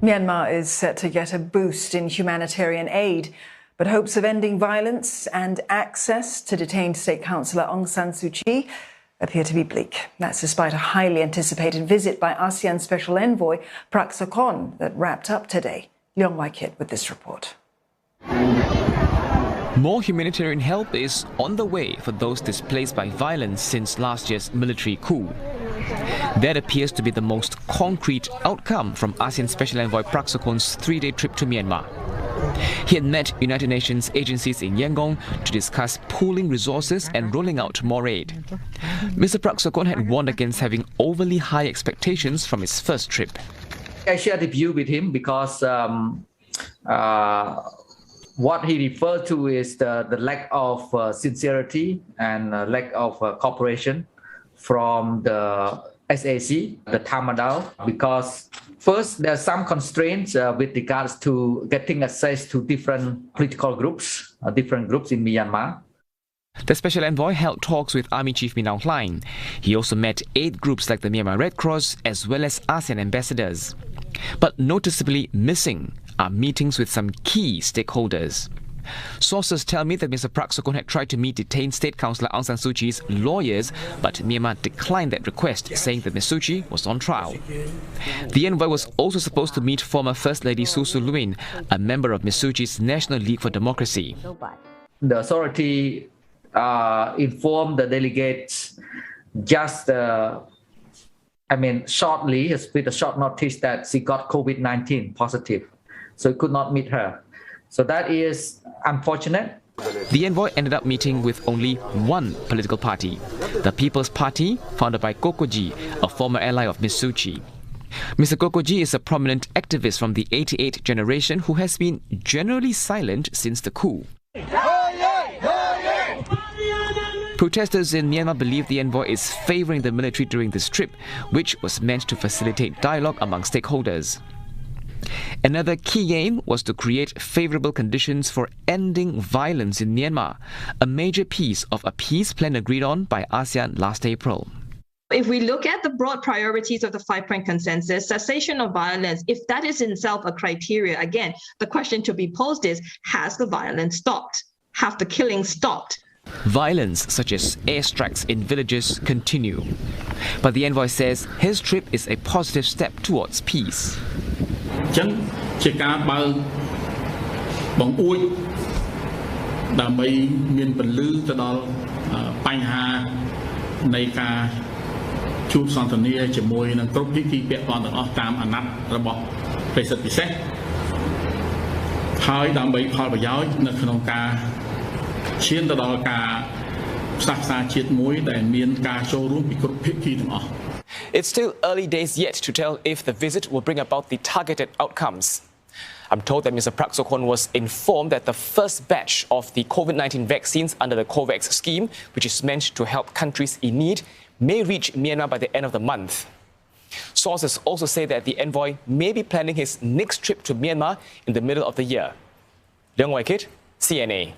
Myanmar is set to get a boost in humanitarian aid, but hopes of ending violence and access to detained State Counsellor Aung San Suu Kyi appear to be bleak. That's despite a highly anticipated visit by Asean Special Envoy Prak Sokhonn that wrapped up today. ENVOY with this report. More humanitarian help is on the way for those displaced by violence since last year's military coup. That appears to be the most concrete outcome from ASEAN Special Envoy Prak Sokhonn's three-day trip to Myanmar. He had met United Nations agencies in Yangon to discuss pooling resources and rolling out more aid. Mr. Prak Sokhonn had warned against having overly high expectations from his first trip. I shared the view with him because what he referred to is the lack of sincerity and lack of cooperation from the SAC, the Tamadao, because first there are some constraints with regards to getting access to different political groups, different groups in Myanmar. The Special Envoy held talks with Army Chief Min Aung Hlaing. He also met 8 groups like the Myanmar Red Cross as well as ASEAN ambassadors. But noticeably missing are meetings with some key stakeholders. Sources tell me that Mr. Prak Sokhonn had tried to meet detained State Counsellor Aung San Suu Kyi's lawyers, but Myanmar declined that request, saying that Ms. Suu Kyi was on trial. The envoy was also supposed to meet former First Lady Su Su Luin, a member of Ms. Suu Kyi's National League for Democracy. The authority informed the delegates just shortly, with a short notice, that she got COVID-19 positive, so he could not meet her. So that is unfortunate. The envoy ended up meeting with only one political party, the People's Party, founded by Kokoji, a former ally of Ms. Suu Kyi. Mr. Kokoji is a prominent activist from the 88 generation who has been generally silent since the coup. Protesters in Myanmar believe the envoy is favouring the military during this trip, which was meant to facilitate dialogue among stakeholders. Another key aim was to create favourable conditions for ending violence in Myanmar, a major piece of a peace plan agreed on by ASEAN last April. If we look at the broad priorities of the 5-point consensus, cessation of violence, if that is in itself a criteria, again, the question to be posed is, has the violence stopped? Have the killings stopped? Violence such as airstrikes in villages continue. But the envoy says his trip is a positive step towards peace. It's still early days yet to tell if the visit will bring about the targeted outcomes. I'm told that Mr. Prak Sokhonn was informed that the first batch of the COVID-19 vaccines under the COVAX scheme, which is meant to help countries in need, may reach Myanmar by the end of the month. Sources also say that the envoy may be planning his next trip to Myanmar in the middle of the year. Leung Wai Kit, CNA.